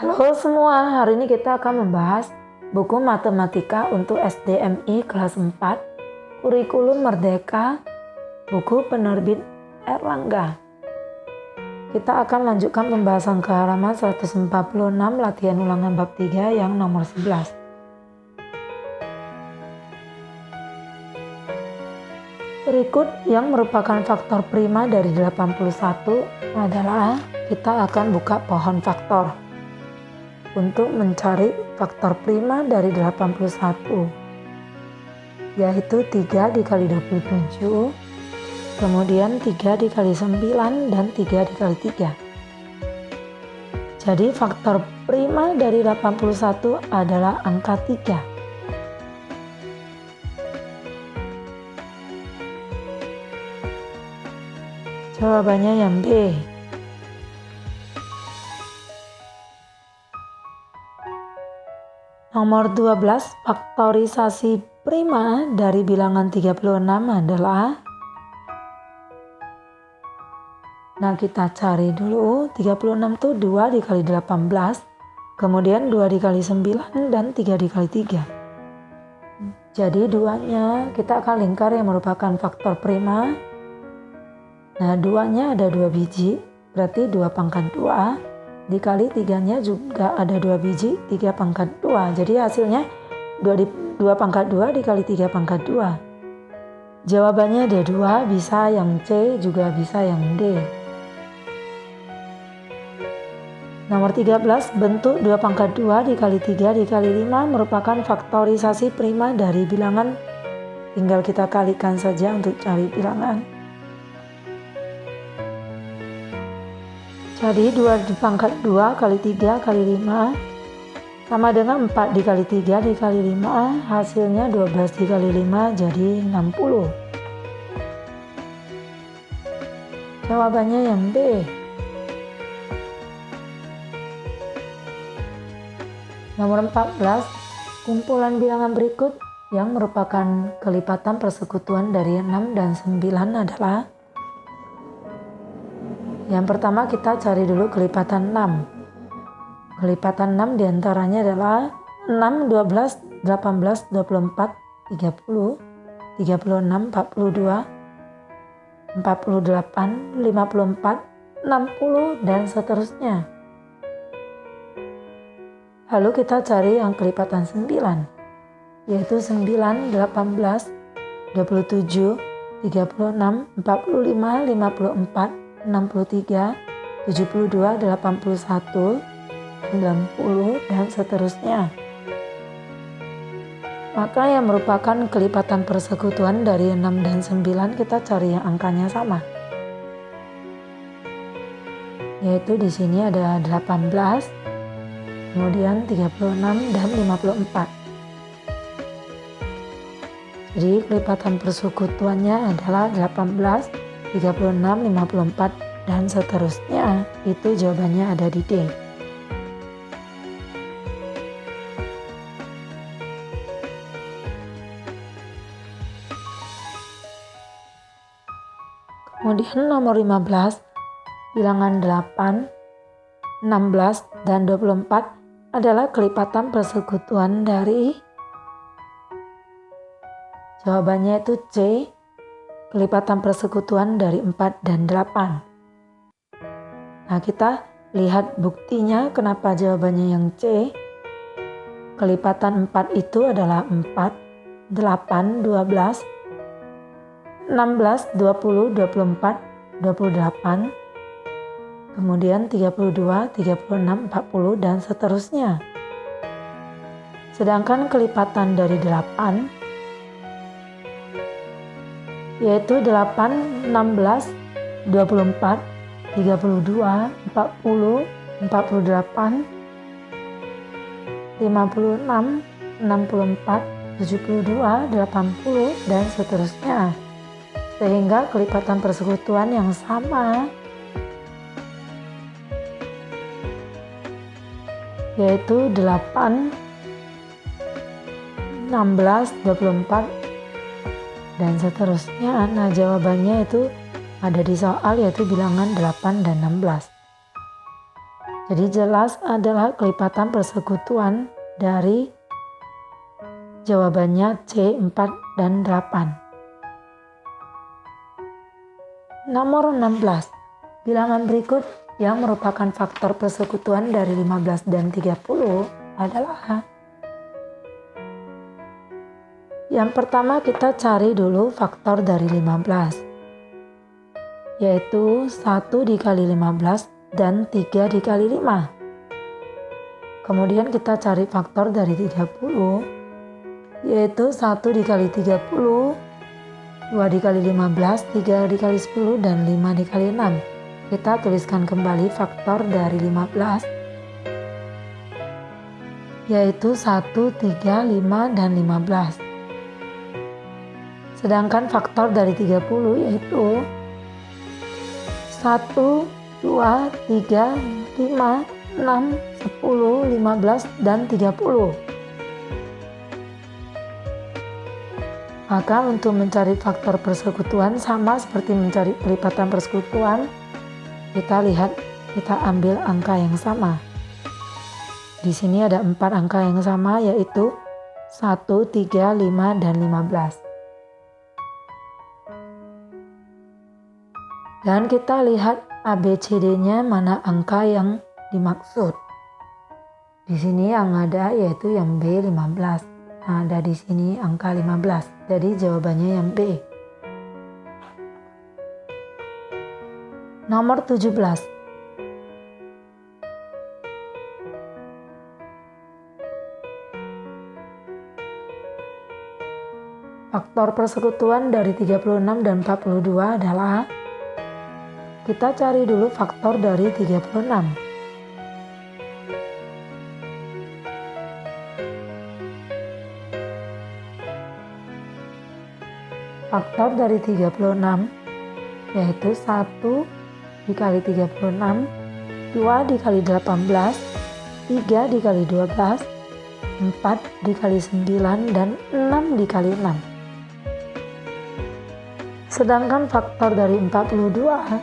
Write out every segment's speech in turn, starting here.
Halo semua, hari ini kita akan membahas buku matematika untuk SDMI kelas 4, Kurikulum Merdeka, buku penerbit Erlangga. Kita akan lanjutkan pembahasan ke halaman 146 latihan ulangan bab 3 yang nomor 11. Berikut yang merupakan faktor prima dari 81 adalah kita akan buka pohon faktor untuk mencari faktor prima dari 81, yaitu 3 dikali 27, kemudian 3 dikali 9, dan 3 dikali 3. Jadi faktor prima dari 81 adalah angka 3. Jawabannya yang B. Nomor 12, faktorisasi prima dari bilangan 36 adalah, nah kita cari dulu, 36 itu 2 dikali 18, kemudian 2 dikali 9, dan 3 dikali 3. Jadi duanya kita akan lingkar yang merupakan faktor prima. Nah duanya ada 2 biji, berarti 2 pangkat 2. Dikali 3-nya juga ada 2 biji, 3 pangkat 2. Jadi hasilnya 2 pangkat 2 dikali 3 pangkat 2. Jawabannya ada 2, bisa yang C juga bisa yang D. Nomor 13, bentuk 2 pangkat 2 dikali 3 dikali 5 merupakan faktorisasi prima dari bilangan. Tinggal kita kalikan saja untuk cari bilangan. Jadi 2 dipangkat 2 kali 3 kali 5 sama dengan 4 dikali 3 dikali 5, hasilnya 12 dikali 5 jadi 60. Jawabannya yang B. Nomor 14, kumpulan bilangan berikut yang merupakan kelipatan persekutuan dari 6 dan 9 adalah. Yang pertama kita cari dulu kelipatan 6. Kelipatan 6 diantaranya adalah 6, 12, 18, 24, 30, 36, 42, 48, 54, 60, dan seterusnya. Lalu kita cari yang kelipatan 9, yaitu 9, 18, 27, 36, 45, 54, 63, 72, 81, 90, dan seterusnya. Maka yang merupakan kelipatan persekutuan dari 6 dan 9 kita cari yang angkanya sama. Yaitu di sini ada 18, kemudian 36 dan 54. Jadi kelipatan persekutuannya adalah 18, 36, 54, dan seterusnya. Itu jawabannya ada di D. Kemudian nomor 15, bilangan 8, 16, dan 24 adalah kelipatan persekutuan dari, jawabannya itu C, kelipatan persekutuan dari 4 dan 8. Nah kita lihat buktinya kenapa jawabannya yang C. Kelipatan 4 itu adalah 4, 8, 12, 16, 20, 24, 28, kemudian 32, 36, 40, dan seterusnya. Sedangkan kelipatan dari 8 yaitu 8, 16, 24, 32, 40, 48, 56, 64, 72, 80, dan seterusnya. Sehingga kelipatan persekutuan yang sama yaitu 8, 16, 24, dan seterusnya. Nah jawabannya itu ada di soal, yaitu bilangan 8 dan 16. Jadi jelas adalah kelipatan persekutuan dari jawabannya C, 4 dan 8. Nomor 16. Bilangan berikut yang merupakan faktor persekutuan dari 15 dan 30 adalah: yang pertama kita cari dulu faktor dari 15, yaitu 1 dikali 15 dan 3 dikali 5. Kemudian kita cari faktor dari 30, yaitu 1 dikali 30, 2 dikali 15, 3 dikali 10, dan 5 dikali 6. Kita tuliskan kembali faktor dari 15, yaitu 1, 3, 5, dan 15. Sedangkan faktor dari 30 yaitu 1, 2, 3, 5, 6, 10, 15, dan 30. Maka untuk mencari faktor persekutuan sama seperti mencari kelipatan persekutuan, kita ambil angka yang sama. Di sini ada 4 angka yang sama, yaitu 1, 3, 5, dan 15. Dan kita lihat ABCD-nya mana angka yang dimaksud. Di sini yang ada yaitu yang B, 15. Nah, ada di sini angka 15. Jadi jawabannya yang B. Nomor 17. Faktor persekutuan dari 36 dan 42 adalah: kita cari dulu faktor dari 36. Faktor dari 36 yaitu 1 dikali 36, 2 dikali 18, 3 dikali 12, 4 dikali 9, dan 6 dikali 6. Sedangkan faktor dari 42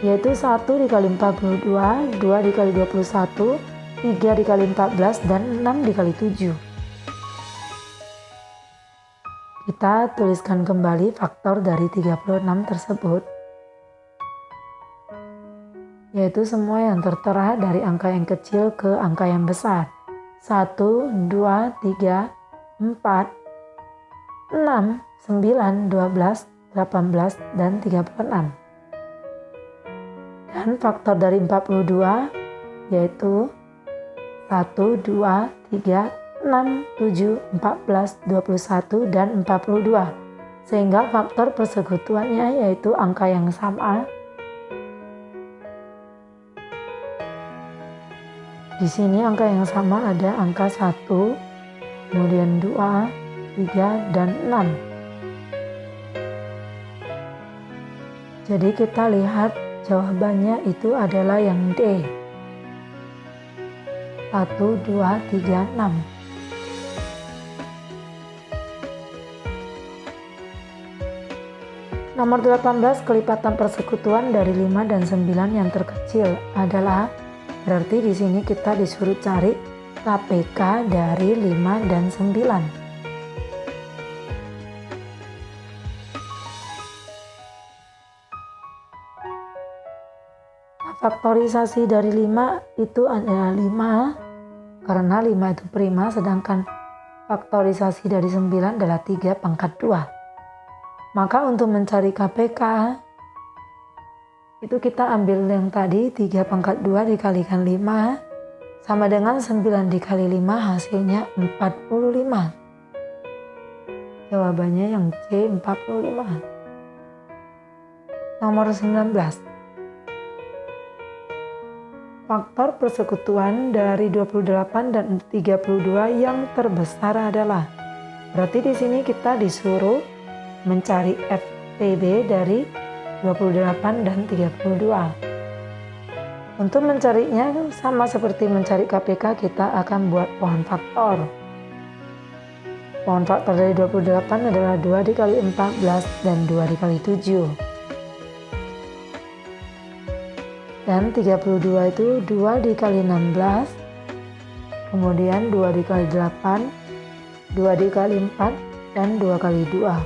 yaitu 1 dikali 42, 2 dikali 21, 3 dikali 14, dan 6 dikali 7. Kita tuliskan kembali faktor dari 36 tersebut, yaitu semua yang tertera dari angka yang kecil ke angka yang besar. 1, 2, 3, 4, 6, 9, 12, 18, dan 36. Dan faktor dari 42 yaitu 1, 2, 3, 6, 7, 14, 21, dan 42. Sehingga faktor persekutuannya yaitu angka yang sama. Di sini angka yang sama ada angka 1, kemudian 2, 3, dan 6. Jadi kita lihat jawabannya itu adalah yang D. 1, 2, 3, 6. Nomor 18, kelipatan persekutuan dari 5 dan 9 yang terkecil adalah, berarti di sini kita disuruh cari KPK dari 5 dan 9. Faktorisasi dari 5 itu adalah 5, karena 5 itu prima, sedangkan faktorisasi dari 9 adalah 3 pangkat 2. Maka untuk mencari KPK, itu kita ambil yang tadi 3 pangkat 2 dikalikan 5, sama dengan 9 dikali 5 hasilnya 45. Jawabannya yang C, 45. Nomor 19. Faktor persekutuan dari 28 dan 32 yang terbesar adalah, berarti di sini kita disuruh mencari FPB dari 28 dan 32. Untuk mencarinya sama seperti mencari KPK, kita akan buat pohon faktor. Pohon faktor dari 28 adalah 2 dikali 14 dan 2 dikali 7. Dan 32 itu 2 dikali 16, kemudian 2 dikali 8, 2 dikali 4, dan 2 kali 2.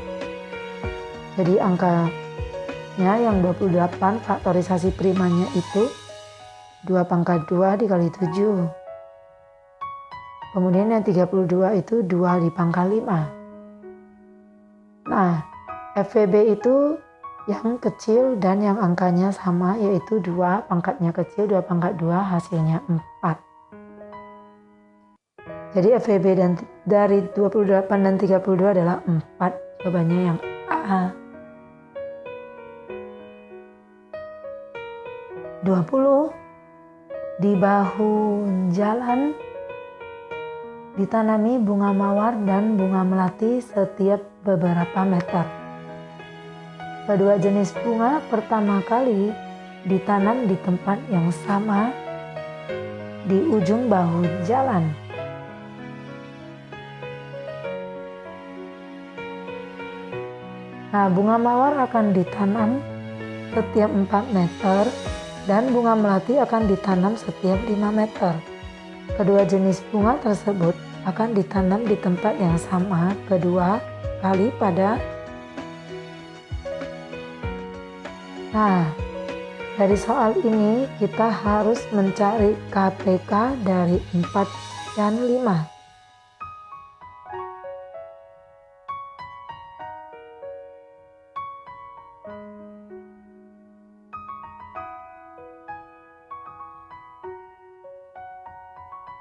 Jadi angkanya yang 28 faktorisasi primanya itu 2 pangkat 2 dikali 7. Kemudian yang 32 itu 2 di pangkat 5. Nah, FVB itu yang kecil dan yang angkanya sama, yaitu 2 pangkatnya kecil, 2 pangkat 2 hasilnya 4. Jadi FVB dari 28 dan 32 adalah 4. Jawabannya yang A. 20. Di bahu jalan ditanami bunga mawar dan bunga melati setiap beberapa meter. Kedua jenis bunga pertama kali ditanam di tempat yang sama di ujung bahu jalan. Nah, bunga mawar akan ditanam setiap 4 meter dan bunga melati akan ditanam setiap 5 meter. Kedua jenis bunga tersebut akan ditanam di tempat yang sama kedua kali pada. Nah, dari soal ini kita harus mencari KPK dari 4 dan 5.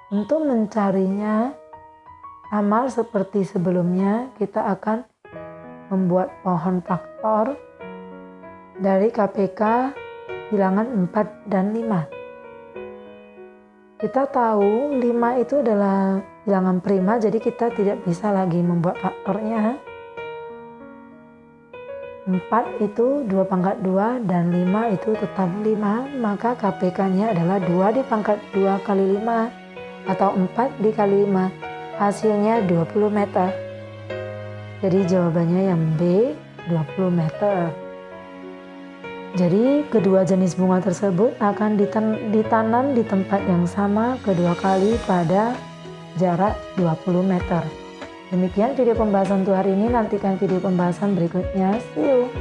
Untuk mencarinya, sama seperti sebelumnya, kita akan membuat pohon faktor dari KPK bilangan 4 dan 5. Kita tahu 5 itu adalah bilangan prima, jadi kita tidak bisa lagi membuat faktornya. 4 itu 2 pangkat 2 dan 5 itu tetap 5, maka KPK-nya adalah 2 di pangkat 2 kali 5 atau 4 dikali 5, hasilnya 20 meter. Jadi jawabannya yang B, 20 meter. Jadi kedua jenis bunga tersebut akan ditanam di tempat yang sama kedua kali pada jarak 20 meter. Demikian video pembahasan untuk hari ini, nantikan video pembahasan berikutnya. See you!